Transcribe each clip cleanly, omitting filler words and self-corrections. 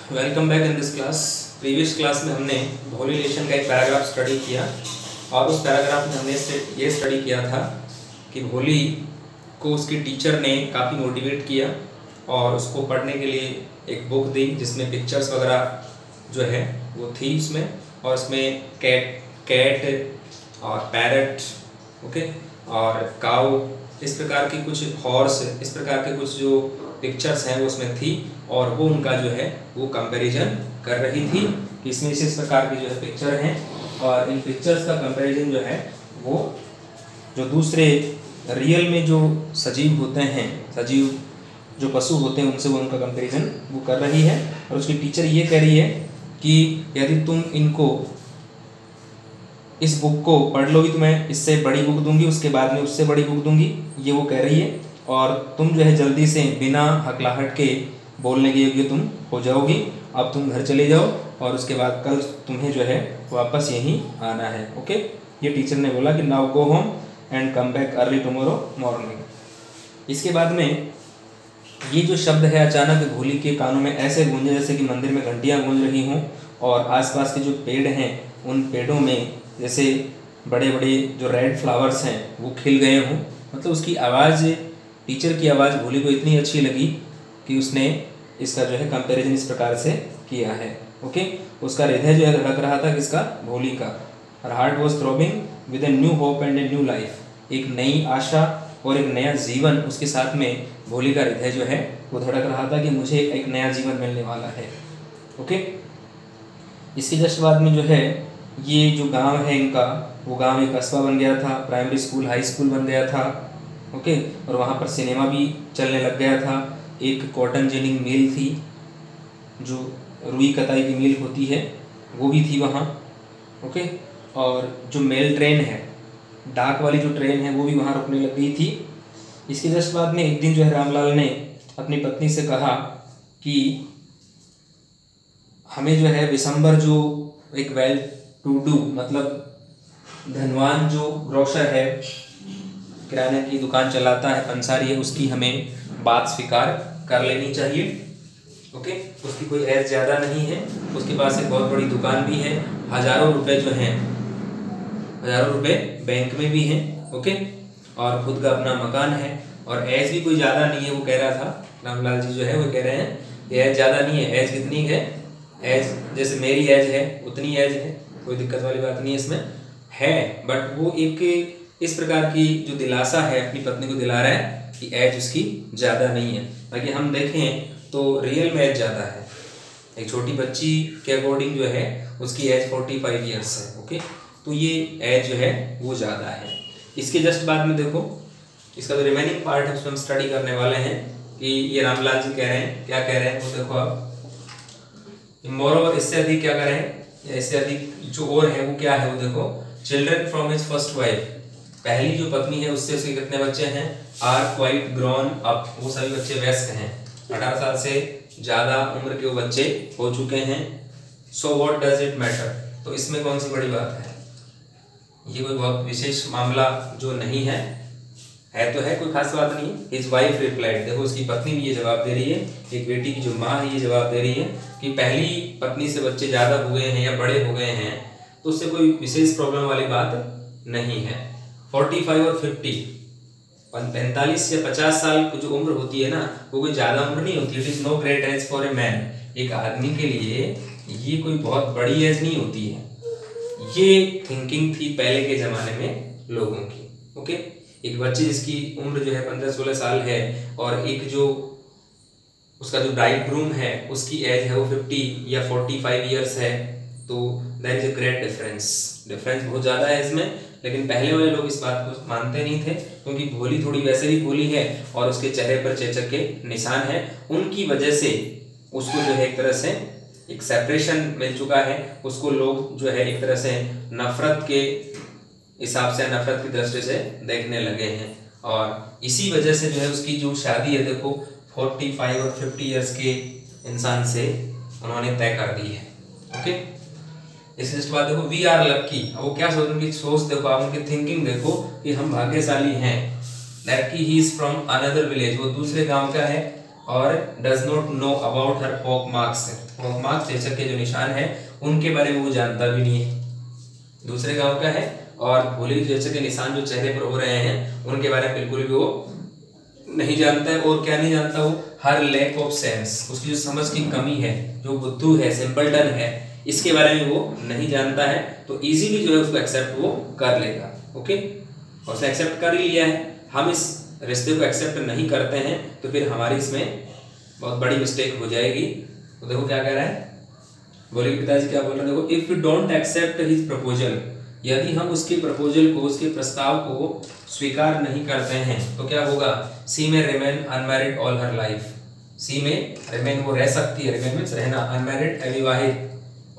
Welcome back in this class. Previous class में हमने भोली रिलेशन का एक पैराग्राफ स्टडी किया और उस पैराग्राफ में हमने ये स्टडी किया था कि भोली को उसकी टीचर ने काफ़ी मोटिवेट किया और उसको पढ़ने के लिए एक बुक दी जिसमें पिक्चर्स वगैरह जो है वो थी उसमें, और उसमें कैट और पैरट ओके और काऊ इस प्रकार की कुछ हॉर्स इस प्रकार के कुछ जो पिक्चर्स हैं वो उसमें थी और वो उनका जो है वो कंपैरिजन कर रही थी कि इसमें इस प्रकार की जो है पिक्चर हैं और इन पिक्चर्स का कंपैरिजन जो है वो जो दूसरे रियल में जो सजीव होते हैं, सजीव जो पशु होते हैं उनसे वो उनका कंपैरिजन वो कर रही है। और उसकी टीचर ये कह रही है कि यदि तुम इनको इस बुक को पढ़ लोगी तो मैं इससे बड़ी बुक दूंगी, उसके बाद में उससे बड़ी बुक दूंगी, ये वो कह रही है। और तुम जो है जल्दी से बिना हकलाहट के बोलने के योग्य तुम हो जाओगी। अब तुम घर चले जाओ और उसके बाद कल तुम्हें जो है वापस यहीं आना है। ओके, ये टीचर ने बोला कि now go home and come back early tomorrow morning. इसके बाद में ये जो शब्द है अचानक भोली के कानों में ऐसे गूंजे जैसे कि मंदिर में घंटियाँ गूंज रही हों और आसपास के जो पेड़ हैं उन पेड़ों में जैसे बड़े बड़े जो रेड फ्लावर्स हैं वो खिल गए हों। मतलब उसकी आवाज़, टीचर की आवाज़ भोली को इतनी अच्छी लगी कि उसने इसका जो है कंपैरिजन इस प्रकार से किया है। ओके, उसका हृदय जो है धड़क रहा था किसका, भोली का। Her heart was throbbing with a new hope and a new life. एक नई आशा और एक नया जीवन उसके साथ में भोली का हृदय जो है वो धड़क रहा था कि मुझे एक नया जीवन मिलने वाला है। ओके, इसके जस्ट बाद में जो है ये जो गांव है इनका, वो गांव एक कस्बा बन गया था, प्राइमरी स्कूल हाई स्कूल बन गया था। ओके, और वहाँ पर सिनेमा भी चलने लग गया था। एक कॉटन जिनिंग मिल थी, जो रुई कताई की मिल होती है वो भी थी वहाँ। ओके, और जो मेल ट्रेन है, डाक वाली जो ट्रेन है वो भी वहाँ रुकने लग गई थी। इसके जस्ट बाद में एक दिन जो है रामलाल ने अपनी पत्नी से कहा कि हमें जो है विशंबर जो एक वेल टू डू मतलब धनवान जो ग्रोसर है, किराने की दुकान चलाता है, पंसारी है, उसकी हमें बात स्वीकार कर लेनी चाहिए। ओके, उसकी कोई एज ज़्यादा नहीं है, उसके पास एक बहुत बड़ी दुकान भी है, हज़ारों रुपए जो हैं, हज़ारों रुपए बैंक में भी हैं। ओके, और खुद का अपना मकान है और एज भी कोई ज़्यादा नहीं है। वो कह रहा था, रामलाल जी जो है वो कह रहे हैं कि एज ज़्यादा नहीं है। एज कितनी है, एज जैसे मेरी एज है उतनी एज है, कोई दिक्कत वाली बात नहीं है इसमें है। बट वो एक इस प्रकार की जो दिलासा है अपनी पत्नी को दिला रहा है कि एज उसकी ज़्यादा नहीं है। ताकि हम देखें तो रियल में एज ज़्यादा है। एक छोटी बच्ची के अकॉर्डिंग जो है उसकी एज 45 ईयर्स है। ओके, तो ये एज जो है वो ज़्यादा है। इसके जस्ट बाद में देखो इसका जो रिमेनिंग पार्ट है उसमें हम स्टडी करने वाले हैं कि ये रामलाल जी कह रहे हैं, क्या कह रहे हैं वो देखो आप। मोरोवर इससे अधिक क्या कह रहे हैं, इससे अधिक जो और है वो क्या है वो देखो। Children from his first wife, पहली जो पत्नी है उससे उसके कितने बच्चे हैं, आर क्वाइट ग्रोन अप, वो सभी बच्चे वयस्क हैं, 18 साल से ज़्यादा उम्र के वो बच्चे हो चुके हैं। सो व्हाट डज इट मैटर, तो इसमें कौन सी बड़ी बात है, ये कोई बहुत विशेष मामला जो नहीं है, तो है कोई खास बात नहीं। हिज वाइफ रिप्लाइड, देखो उसकी पत्नी भी ये जवाब दे रही है, एक बेटी की जो माँ है ये जवाब दे रही है कि पहली पत्नी से बच्चे ज़्यादा हो गए हैं या बड़े हो गए हैं तो उससे कोई विशेष प्रॉब्लम वाली बात नहीं है। 45 और 50, 45 या 50 साल की जो उम्र होती है ना वो कोई ज़्यादा उम्र नहीं होती। It is no great age for a man, एक आदमी के लिए ये कोई बहुत बड़ी एज नहीं होती है। ये थिंकिंग थी पहले के ज़माने में लोगों की। ओके, एक बच्चे जिसकी उम्र जो है 15-16 साल है और एक जो उसका जो ब्राइड ग्रूम है उसकी एज है वो 50 या 45 ईयर्स है, तो there is a great difference बहुत ज़्यादा है इसमें। लेकिन पहले वाले लोग इस बात को मानते नहीं थे क्योंकि भोली थोड़ी वैसे भी भोली है और उसके चेहरे पर चेचक के निशान है, उनकी वजह से उसको जो है एक तरह से एक सेपरेशन मिल चुका है। उसको लोग जो है एक तरह से नफरत के हिसाब से, नफरत की दृष्टि से देखने लगे हैं और इसी वजह से जो है उसकी जो शादी है देखो 45 और 50 ईयर्स के इंसान से उन्होंने तय कर दी है। ओके, इसके बाद देखो वी आर लक्की, वो क्या सोच उनकी सोच देखो आप, उनकी थिंकिंग देखो कि हम भाग्यशाली हैं। That he is from another village, वो दूसरे गांव का है और does not know about her pock marks. Pock marks चेचक के जो निशान है उनके बारे में वो जानता भी नहीं है, दूसरे गांव का है, और भोली चेचक के निशान जो चेहरे पर हो रहे हैं उनके बारे में बिल्कुल भी वो नहीं जानता है। और क्या नहीं जानता वो, हर लैक ऑफ सेंस, उसकी जो समझ की कमी है, जो बुद्धू है, सिंपलटन है, इसके बारे में वो नहीं जानता है। तो इजीली जो है उसको एक्सेप्ट वो कर लेगा। ओके, और उसने एक्सेप्ट कर ही लिया है। हम इस रिश्ते को एक्सेप्ट नहीं करते हैं तो फिर हमारी इसमें बहुत बड़ी मिस्टेक हो जाएगी। तो देखो क्या कह रहा है, भोले के पिताजी क्या बोल रहे हैं, देखो, if you don't accept his proposal, यदि हम उसके प्रपोजल को, उसके प्रस्ताव को स्वीकार नहीं करते हैं तो क्या होगा, she may remain unmarried all her life. She may remain वो रह सकती है, रिमेन मींस रहना, अनमैरिड अविवाहित,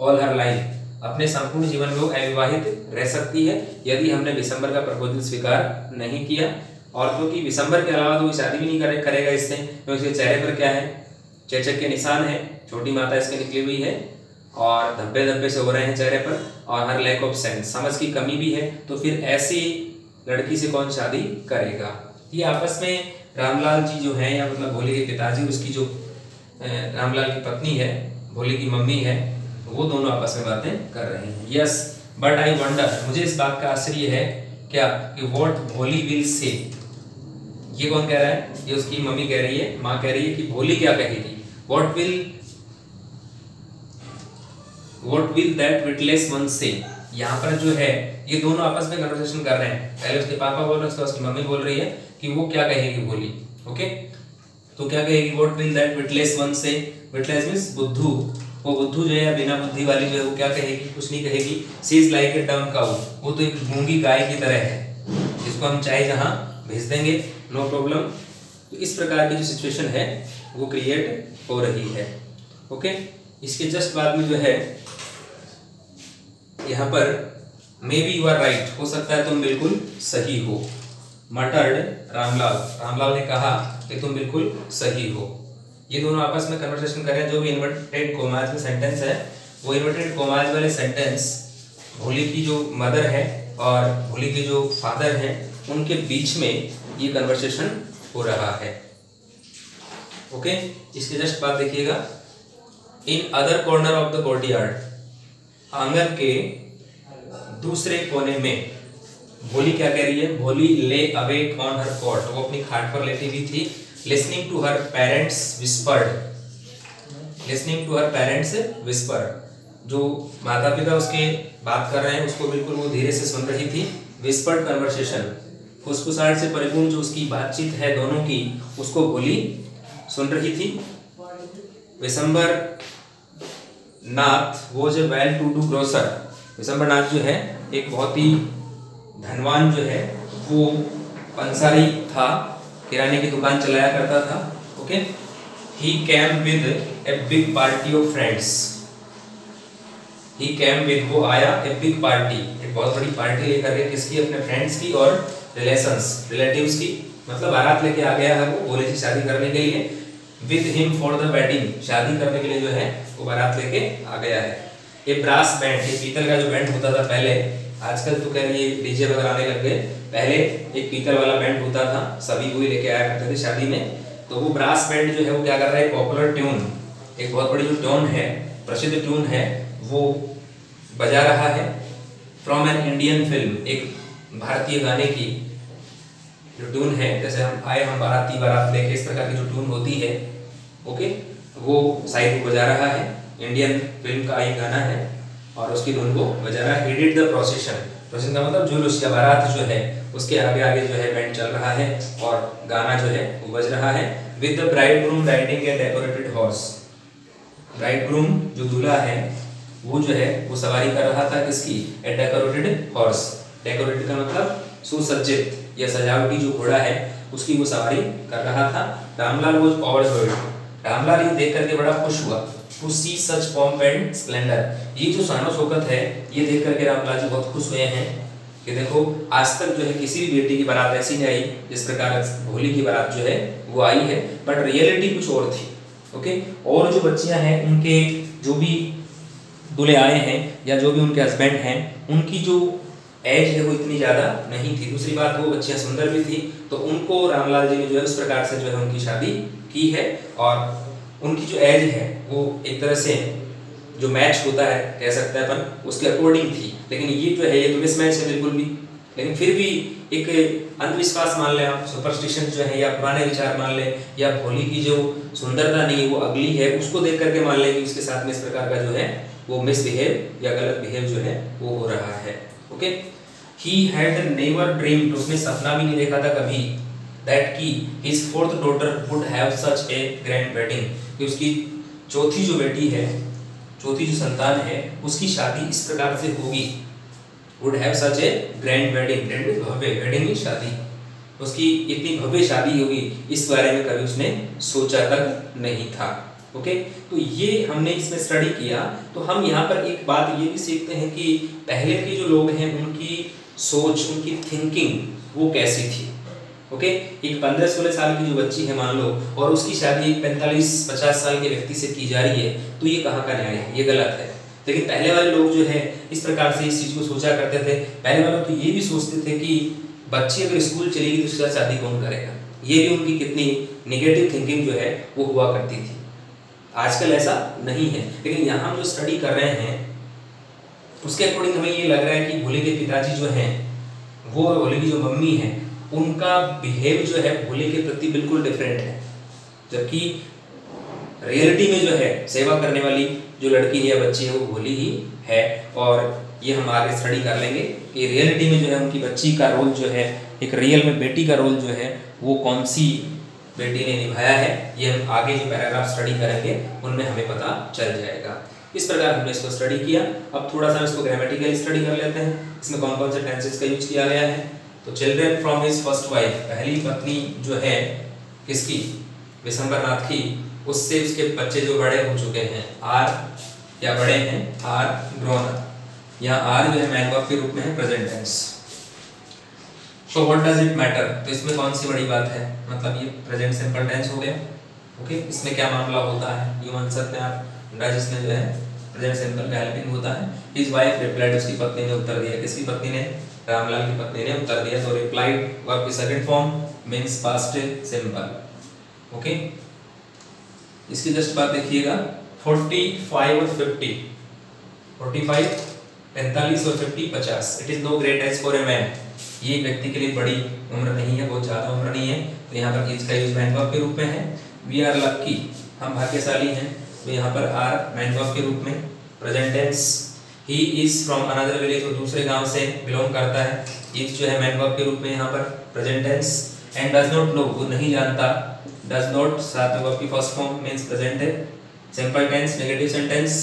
ऑल हर लाइफ अपने संपूर्ण जीवन में वो अविवाहित रह सकती है यदि हमने विशंबर का प्रपोजल स्वीकार नहीं किया। और क्योंकि विशंबर के अलावा तो वो शादी भी नहीं करेगा इससे, क्योंकि उसके चेहरे पर क्या है, चेचक के निशान है, छोटी माता इसके निकली हुई है और धब्बे धब्बे से हो रहे हैं चेहरे पर, और हर लैक ऑफ सेंस, समझ की कमी भी है। तो फिर ऐसी लड़की से कौन शादी करेगा। ये आपस में रामलाल जी जो है, या मतलब भोले के पिताजी, उसकी जो रामलाल की पत्नी है, भोले की मम्मी है, वो दोनों आपस में बातें कर रहे हैं। यस बट आई वंडर, मुझे इस बात का आश्चर्य है क्या, कि व्हाट भोली विल से। ये कौन कह रहा है, ये उसकी मम्मी कह रही है, माँ कह रही है कि भोली क्या कहेगी। What will that witless one से। यहाँ पर जो है ये दोनों आपस में कन्वर्सेशन कर रहे हैं, पहले उसके पापा बोल रहे हैं, उसकी मम्मी बोल रही है कि वो क्या कहेगी भोली। ओके, तो क्या कहेगी, what will that witless one से। विटलेस मींस बुद्धू, वो बुद्धू जो है, बिना बुद्धि वाली जो है, वो क्या कहेगी, कुछ नहीं कहेगी। सी इज लाइक ए डम्ब काऊ, वो तो एक गूंगी गाय की तरह है, जिसको हम चाहे जहां भेज देंगे, नो प्रॉब्लम। तो इस प्रकार की जो सिचुएशन है वो क्रिएट हो रही है। ओके, इसके जस्ट बाद में जो है यहाँ पर maybe you are right, हो सकता है तुम बिल्कुल सही हो। मटर्ड रामलाल, रामलाल ने कहा कि तुम बिल्कुल सही हो। ये दोनों आपस में कन्वर्सेशन कर रहे हैं। जो भी इन्वर्टेड कोमाज में सेंटेंस है, वो इन्वर्टेड कोमाज वाले सेंटेंस भोली की जो मदर है और भोली के जो फादर हैं उनके बीच में ये कन्वर्सेशन हो रहा है। ओके, इसके जस्ट बाद देखिएगा, in other corner of the courtyard, आंगन के दूसरे कोने में भोली क्या कह रही है, भोली ले अवेक ऑन हर कॉट, वो अपनी खाट पर लेटी हुई थी। Listening to her parents whispered, listening to her parents whispered, जो माता पिता उसके बात कर रहे हैं उसको बिल्कुल वो धीरे से सुन रही थी। विस्पर्ड कन्वर्सेशन, फुसफुसाहट से परिपूर्ण जो उसकी बातचीत है दोनों की, उसको भोली सुन रही थी। Vishambar Nath was a well to do grocer, Vishambar Nath जो है एक बहुत ही धनवान जो है वो पंसारी था, किराने की दुकान चलाया करता था। Okay, he came with a big party of friends, he came with, वो आया, ए बिग पार्टी, एक बहुत बड़ी पार्टी लेकर के, किसकी, अपने फ्रेंड्स की और रिलेटिव्स की, मतलब बारात लेके आ गया है वो भोले से शादी करने के लिए। With him for the wedding, शादी करने के लिए जो है वो बारात लेके आ गया है। ये ब्रास बैंड, ये पीतल का जो बैंड होता था पहले, आजकल तो कह रही है डीजे वगैरह आने लग गए, पहले एक पीतल वाला बैंड होता था, सभी कोई लेके आया करते थे शादी में। तो वो ब्रास बैंड जो है वो क्या कर रहा है, पॉपुलर ट्यून, एक बहुत बड़ी जो ट्यून है, प्रसिद्ध ट्यून है, वो बजा रहा है। फ्रॉम एन इंडियन फिल्म, एक भारतीय गाने की जो ट्यून है, जैसे हम आए हम बाराती बारात लेके, इस प्रकार की जो ट्यून होती है, ओके, वो साइड को बजा रहा है। इंडियन फिल्म का एक गाना है और उसकी धुन को बजा रहा है। हीडेड द प्रोसेशन, प्रोसेशन का मतलब जुलूस या बारात जो है उसके आगे आगे जो है बैंड चल रहा है और गाना जो है वो बज रहा है। With the bridegroom riding A decorated horse, bridegroom जो दूल्हा है वो जो है वो सवारी कर रहा था किसकी, ए डेकोरेटेड हॉर्स। डेकोरेटेड का मतलब सुसज्जित या सजावटी जो घोड़ा है उसकी वो सवारी कर रहा था। रामलाल वाज ओवरjoyed, रामलाल ये देख करके बड़ा खुश हुआ। To see such pomp and splendour, ये जो शानो शौकत है ये देख करके रामलाल जी बहुत खुश हुए हैं कि देखो आज तक जो है किसी भी बेटी की बारात ऐसी नहीं आई जिस प्रकार भोली की बारात जो है वो आई है, बट रियलिटी कुछ और थी। ओके, और जो बच्चियां हैं उनके जो भी दूल्हे आए हैं या जो भी उनके हस्बैंड हैं उनकी जो एज है वो इतनी ज़्यादा नहीं थी। दूसरी बात वो बच्चियां सुंदर भी थी, तो उनको रामलाल जी ने जो है उस प्रकार से जो है उनकी शादी की है और उनकी जो एज है वो एक तरह से जो मैच होता है कह सकते हैं अपन उसके अकॉर्डिंग थी, लेकिन ये जो है ये तो मिसमैच है बिल्कुल भी। लेकिन फिर भी एक अंधविश्वास मान लें आप, सुपरस्टिशन जो है या पुराने विचार मान लें, या भोली की जो सुंदरता नहीं है वो अगली है उसको देख करके मान लें कि उसके साथ में इस प्रकार का जो है वो मिसबिहेव या गलत बिहेव जो है वो हो रहा है। Okay, he had never dreamed, उसने सपना भी नहीं देखा था कभी, दैट की his fourth daughter would have such A grand wedding, कि उसकी चौथी जो बेटी है, चौथी जो संतान है उसकी शादी इस प्रकार से होगी। Would have such A grand wedding, grand means Bhavya, wedding means शादी, उसकी इतनी भव्य शादी होगी इस बारे में कभी उसने सोचा तक नहीं था। ओके, तो ये हमने इसमें स्टडी किया। तो हम यहाँ पर एक बात ये भी सीखते हैं कि पहले के जो लोग हैं उनकी सोच, उनकी थिंकिंग वो कैसी थी। ओके, एक 15-16 साल की जो बच्ची है मान लो और उसकी शादी एक 45-50 साल के व्यक्ति से की जा रही है, तो ये कहाँ का न्याय है, ये गलत है। लेकिन पहले वाले लोग जो है इस प्रकार से इस चीज़ को सोचा करते थे। पहले वाले तो ये भी सोचते थे कि बच्ची अगर स्कूल चलेगी तो उसके साथ शादी कौन करेगा, ये भी उनकी कितनी नेगेटिव थिंकिंग जो है वो हुआ करती थी। आजकल ऐसा नहीं है, लेकिन यहाँ हम जो स्टडी कर रहे हैं उसके अकॉर्डिंग हमें ये लग रहा है कि भोले के पिताजी जो हैं वो और भोले की जो मम्मी है उनका बिहेव जो है भोले के प्रति बिल्कुल डिफरेंट है। जबकि रियलिटी में जो है सेवा करने वाली जो लड़की है या बच्ची है वो भोली ही है। और ये हम आगे स्टडी कर लेंगे कि रियलिटी में जो है उनकी बच्ची का रोल जो है, एक रियल में बेटी का रोल जो है वो कौन सी बेटी ने निभाया है, ये हम आगे जो पैराग्राफ स्टडी करेंगे उनमें हमें पता चल जाएगा। इस प्रकार हमने इसको स्टडी किया। अब थोड़ा सा इसको ग्रामेटिकली स्टडी कर लेते हैं, इसमें कौन कौन से टेंसेस का यूज किया गया है। तो children from his first wife, पहली पत्नी जो है किसकी, विशंबरनाथ की, उससे उसके बच्चे जो बड़े हो चुके हैं, आर या बड़े हैं, आर ग्रोन अप। यहाँ आर जो है मैन वर्ब के रूप में है, present tense. So what does it matter, तो इसमें कौन सी बड़ी बात है, मतलब ये प्रेजेंट सिंपल टेंस हो गया। ओके, इसमें क्या मामला होता है, यूं मान सकते हैं आप, डज इसमें जो है प्रेजेंट सिंपल का हेल्पिंग होता है। हिज वाइफ रिप्लाइड, उसकी पत्नी ने उत्तर दिया, किसकी पत्नी ने, रामलाल की पत्नी ने उत्तर दिया। तो रिप्लाइड वर्ब की second form means past simple. Okay, इसकी जस्ट बात देखिएगा, 45 और 50, 45 45 और 50 50, it is no great age for a man, ये व्यक्ति के लिए बड़ी उम्र नहीं है, बहुत ज्यादा उम्र नहीं है। तो यहाँ पर इसका यूज मैन वर्ब के रूप में है। वी आर लकी, हम भाग्यशाली हैं, तो यहाँ पर आर मैन वर्ब के रूप में, present tense. He is from another village, वो दूसरे गांव से बिलोंग करता है, इज जो है मैन वर्ब के रूप में यहाँ पर present tense. And does not know, वो नहीं जानता, डज नॉट साथ में वर्ब की फर्स्ट फॉर्म मींस प्रेजेंट है, simple tense, negative sentence.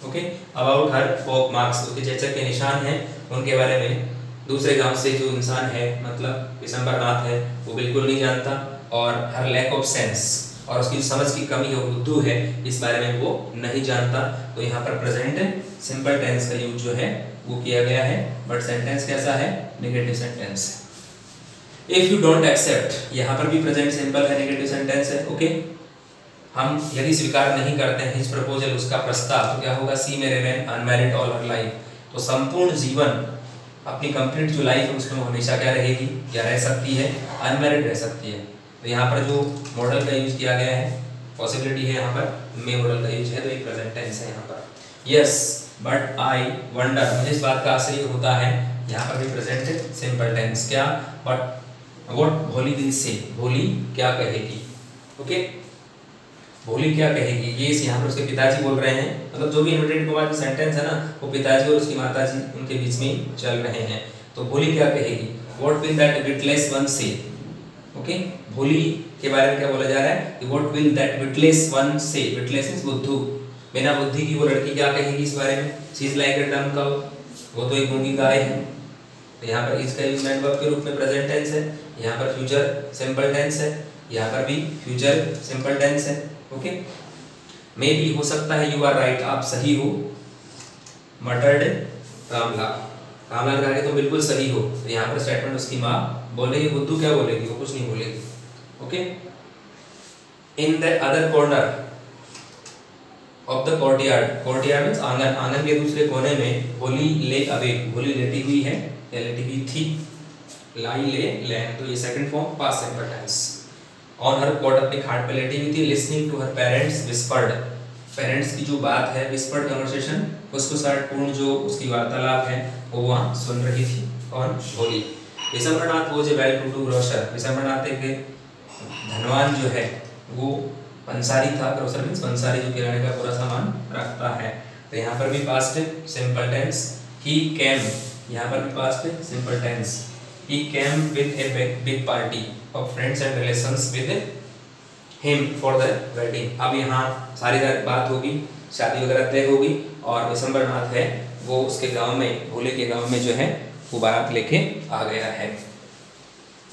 Okay, about her pock marks, उसके चेचक के निशान हैं उनके बारे में दूसरे गांव से जो इंसान है मतलब विशंबरनाथ है वो बिल्कुल नहीं जानता। और हर लैक ऑफ सेंस, और उसकी समझ की कमी है, बुद्धू है, इस बारे में वो नहीं जानता। तो यहाँ पर प्रेजेंट सिंपल टेंस का यूज जो है वो किया गया है, बट सेंटेंस कैसा है, negative sentence. If you don't accept, यहाँ पर भी प्रेजेंट सिंपल है, नेगेटिव सेंटेंस है। ओके, हम यदि स्वीकार नहीं करते हैं इस प्रपोजल, उसका प्रस्ताव, तो क्या होगा, she may remain unmarried all her life, तो संपूर्ण जीवन अपनी कंप्लीट जो लाइफ है उसमें हमेशा क्या रहेगी, क्या रह सकती है, अनमैरिड रह सकती है। तो यहाँ पर जो मॉडल का यूज किया गया है, पॉसिबिलिटी है यहाँ पर मे मॉडल का यूज है, तो एक प्रेजेंट टेंस है यहाँ पर। यस बट आई वंडर, मुझे इस बात का आश्चर्य होता है, यहाँ पर भी प्रेजेंट सिंपल टेंस। क्या, बट व्हाट भोली विल से, भोली क्या कहेगी। ओके, भोली क्या कहेगी, ये यहाँ पर उसके पिताजी बोल रहे हैं, मतलब जो भी इन्वर्टेड कॉमा की सेंटेंस है ना वो पिताजी और उसकी माताजी उनके बीच में चल रहे हैं। तो भोली क्या कहेगी, what will that witless one से। ओके, भोली के बारे में क्या बोला जा रहा है कि what will that witless one से, विटलेस मींस बुद्धू, बिना बुद्धि की वो लड़की क्या कहेगी इस बारे में। शी इज लाइक अ डम काउ, वो तो एक गूंगी गाय है। तो यहाँ पर इसका यूज मैन वर्ब के रूप में प्रेजेंट टेंस है, यहाँ पर फ्यूचर सिंपल टेंस है, यहाँ पर भी फ्यूचर सिंपल टेंस है। ओके, मे भी हो सकता है, यू आर राइट, आप सही हो, मटर्ड रामलाल, रामलाल कहा तो बिल्कुल सही हो। तो यहाँ पर स्टेटमेंट उसकी माँ बोलेगी, बुद्धू क्या बोलेगी, वो कुछ नहीं बोलेगी। Okay, in the other corner of the courtyard, courtyard means आंगन, आंगन के दूसरे कोने में भोली ले अवेक, भोली लेटी हुई है या लेटी हुई थी, लाई ले लैंड, तो ये second form past simple tense. On her cot अपनी खाट पे लेटी हुई थी, listening to her parents whispered, parents की जो बात है विस्पर्ड कन्वर्सेशन, उसको पूर्ण जो उसकी वार्तालाप है वो वहाँ सुन रही थी। कौन? भोली। विशंबरनाथ वो जो well to do grocer, Vishambarnath एक धनवान जो है वो पंसारी था। ग्रोसर मीन्स पंसारी जो किराने का पूरा सामान रखता है। तो यहाँ पर भी past simple tense, he came, यहाँ पर भी past simple tense, he came with a big party of friends and relations with him for the wedding। अब यहाँ सारी बात होगी, शादी वगैरह तय होगी और विशंबरनाथ है वो उसके गांव में, भोले के गांव में जो है वो बारात लेके आ गया है।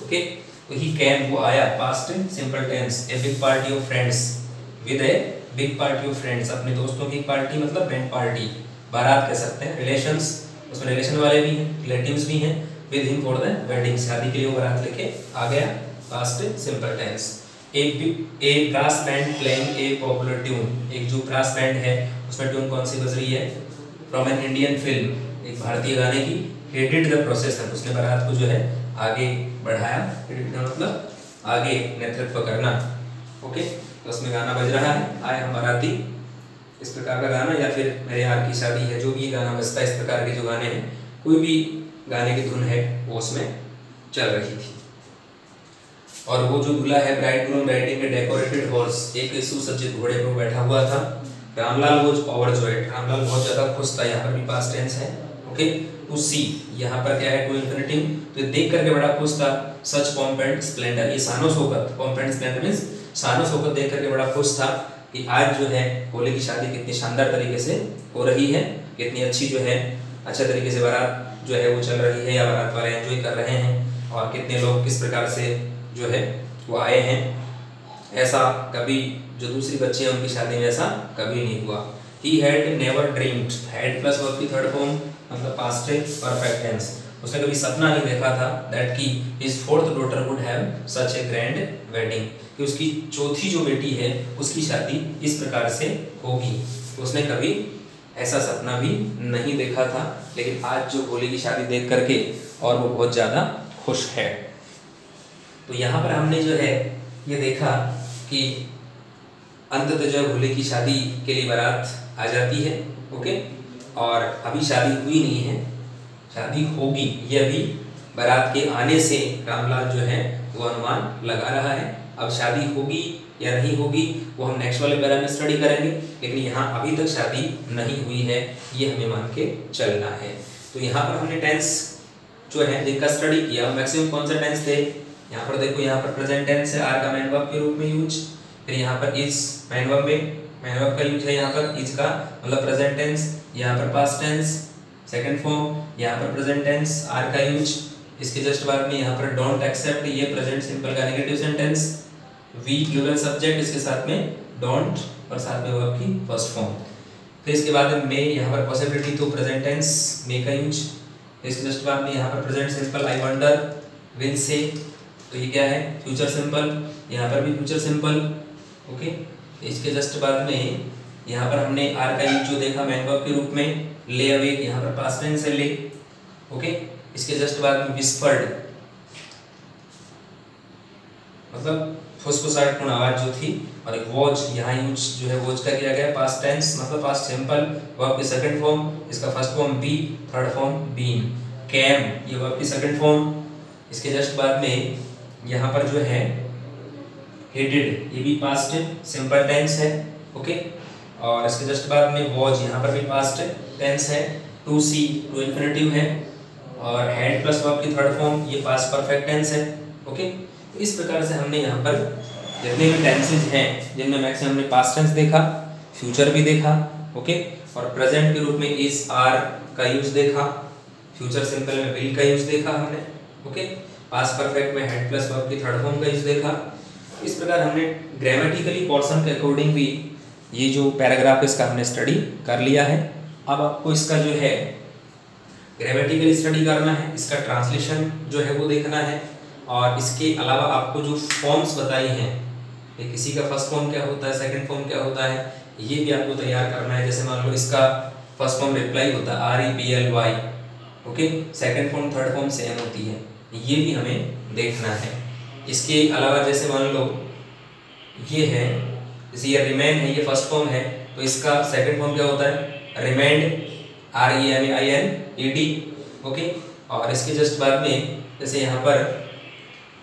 ओके, तो he came वो आया, past simple tense, a big party of friends with a big party of friends, अपने दोस्तों की पार्टी मतलब बैंड पार्टी, बारात कह सकते हैं। रिलेशंस, उसमें रिलेशन वाले भी हैं, रिलेटिव्स भी हैं। With him for the wedding, शादी के लिए वो बारात लेके आ गया, past simple tense. A brass band playing a popular tune, एक जो ब्रास बैंड है उसमें ट्यून कौन सी बज रही है? फ्रॉम एन इंडियन फिल्म, एक भारतीय गाने की। हेडेड द प्रोसेसर, उसने बारात को जो है आगे बढ़ाया, हेडेड का मतलब आगे नेतृत्व करना। ओके, तो उसमें गाना बज रहा है, आए हम बाराती, इस प्रकार का गाना, या फिर मेरे यार की शादी है, जो भी गाना बजता है, इस प्रकार के जो गाने हैं, कोई भी गाने की धुन है वो उसमें चल रही थी। और वो जो दूल्हा है, ब्राइड ग्रूम राइडिंग ए डेकोरेटेड हॉर्स, एक सुसज्जित घोड़े पर बैठा हुआ था। रामलाल वाज ओवरजॉयड, रामलाल बहुत ज्यादा खुश था, यहाँ पर भी पास्ट टेंस है। ओके, टू सी, यहाँ पर क्या है? टू इंफिनिटिव, तो देख करके बड़ा खुश था। सच पॉम्प एंड स्प्लेंडर, ये शानो शौकत, पॉम्प एंड स्प्लेंडर मींस शानो शौकत देख करके बड़ा खुश था कि आज जो है भोले की शादी कितनी शानदार तरीके से हो रही है, कितनी अच्छी जो है, अच्छा तरीके से बारात जो है वो चल रही है, या बारात वाले एंजॉय कर रहे हैं, और कितने लोग किस प्रकार से जो है वो आए हैं। ऐसा कभी जो दूसरी बच्ची है उनकी शादी में ऐसा कभी नहीं हुआ। He had never dreamed, had plus verb की थर्ड फॉर्म मतलब पास्ट परफेक्ट टेंस, उसने कभी सपना नहीं देखा था that कि his fourth daughter would have such a grand wedding, कि उसकी चौथी जो बेटी है उसकी शादी इस प्रकार से होगी। उसने कभी ऐसा सपना भी नहीं देखा था, लेकिन आज जो भोले की शादी देख करके और वो बहुत ज़्यादा खुश है। तो यहाँ पर हमने जो है ये देखा कि अंततः जो भोले की शादी के लिए बारात आ जाती है। ओके, और अभी शादी हुई नहीं है, शादी होगी, ये अभी बारात के आने से रामलाल जो है वो अनुमान लगा रहा है। अब शादी होगी या नहीं होगी वो हम नेक्स्ट वाले पैरा में स्टडी करेंगे, लेकिन यहाँ अभी तक शादी नहीं हुई है, ये हमें मान के चलना है। तो यहाँ पर हमने टेंस जो है जिनका स्टडी किया, मैक्सिमम कौन से टेंस थे? यहाँ पर देखो, यहाँ पर प्रेजेंट टेंस है, आर का मैन वर्ब के रूप में यूज, फिर यहाँ पर इज मैन वर्ब में मैन वर्ब का यूज है, यहाँ पर इज का मतलब प्रेजेंट टेंस, यहाँ पर पास्ट टेंस सेकंड फॉर्म, यहाँ पर प्रेजेंट टेंस आर का यूज, इसके जस्ट बाद में यहाँ पर डोंट एक्सेप्ट, ये प्रेजेंट सिंपल का negative sentence, we plural subject, इसके साथ में डोंट और साथ में वर्ब की फर्स्ट फॉर्म। फिर इसके बाद में मे, यहाँ पर पॉसिबिलिटी तो प्रेजेंट टेंस मे का यूज, इसके जस्ट बाद में यहाँ पर present simple I wonder will say, तो ये क्या है? फ्यूचर सिंपल, यहाँ पर भी फ्यूचर सिंपल। ओके, इसके जस्ट बाद में यहाँ पर हमने आर का यूज जो देखा मैन वर्ब के रूप में, ले अवे, यहाँ पर पास्ट टेंस है ले। ओके, इसके जस्ट बाद में विस्पर्ड मतलब फुसफुसाहटपूर्ण आवाज जो थी, और एक वॉच, यहाँ यूज जो है वॉच का किया गया पास्ट टेंस मतलब पास्ट सिंपल, वर्ब की सेकंड फॉर्म, इसका first form be, third form been. Came, ये वर्ब की सेकंड फॉर्म, इसके जस्ट बाद में यहाँ पर जो है हेडेड, ये भी पास्ट सिंपल टेंस है। ओके, और इसके जस्ट बाद में वॉच, यहाँ पर भी पास्ट टेंस है। टू सी, टू इन्फिनिटिव है, और हैड प्लस वर्ब की थर्ड फॉर्म, ये पास्ट परफेक्ट टेंस है। ओके, तो इस प्रकार से हमने यहाँ पर जितने भी टेंसेज हैं जिनमें मैक्सिमम हमने पास्ट टेंस देखा, फ्यूचर भी देखा, ओके, और प्रेजेंट के रूप में इज आर का यूज देखा, फ्यूचर सिंपल में विल का यूज देखा हमने। ओके, पास्ट परफेक्ट में हेड प्लस वर्ब की थर्ड फॉर्म का यूज देखा। इस प्रकार हमने ग्रामेटिकली पोर्शन के अकॉर्डिंग भी ये जो पैराग्राफ इसका हमने स्टडी कर लिया है। अब आपको इसका जो है ग्रामेटिकली स्टडी करना है, इसका ट्रांसलेशन जो है वो देखना है, और इसके अलावा आपको जो फॉर्म्स बताई हैं कि किसी का फर्स्ट फॉर्म क्या होता है, सेकंड फॉर्म क्या होता है, ये भी आपको तैयार करना है। जैसे मान लो इसका फर्स्ट फॉर्म रिप्लाई होता है REPLY, okay, second form third form same होती है, ये भी हमें देखना है। इसके अलावा जैसे मान लो ये है, जैसे ये रिमेन है, ये फर्स्ट फॉर्म है, तो इसका सेकंड फॉर्म क्या होता है? Remained, REMAINED। ओके, और इसके जस्ट बाद में जैसे यहाँ पर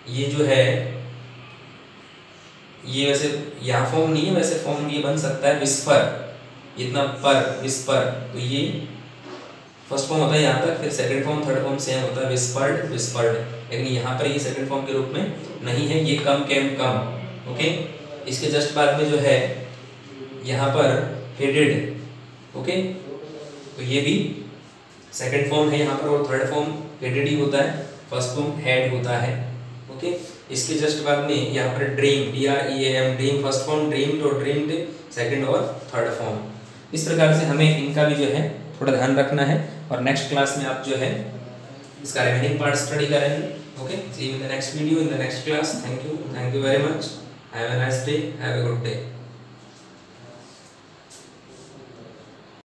ये जो है, ये वैसे यहाँ फॉर्म नहीं है, वैसे फॉर्म ये बन सकता है विस्पर, इतना पर, विस्पर, तो ये फर्स्ट फॉर्म होता है यहाँ तक, फिर second form third form same होता है विस्पर्ड, विस्पर्ड, लेकिन यहाँ पर ये सेकंड फॉर्म के रूप में नहीं है, ये कम, केम, कम। ओके, इसके जस्ट बाद में जो है यहाँ पर हेडेड। ओके, तो ये भी सेकंड फॉर्म है यहाँ पर, और थर्ड फॉर्म हेडेड ही होता है, फर्स्ट फॉर्म हेड होता है। ओके, इसके जस्ट बाद में यहाँ पर dream, DREAM, dream first form, dream तो ड्रीम्ड सेकंड और थर्ड फॉर्म। इस प्रकार से हमें इनका भी जो है थोड़ा ध्यान रखना है, और नेक्स्ट क्लास में आप जो है इसका रिमेनिंग पार्ट स्टडी करेंगे। Okay, see you in the next video, in the next class. Thank you very much, have a nice day, have a good day.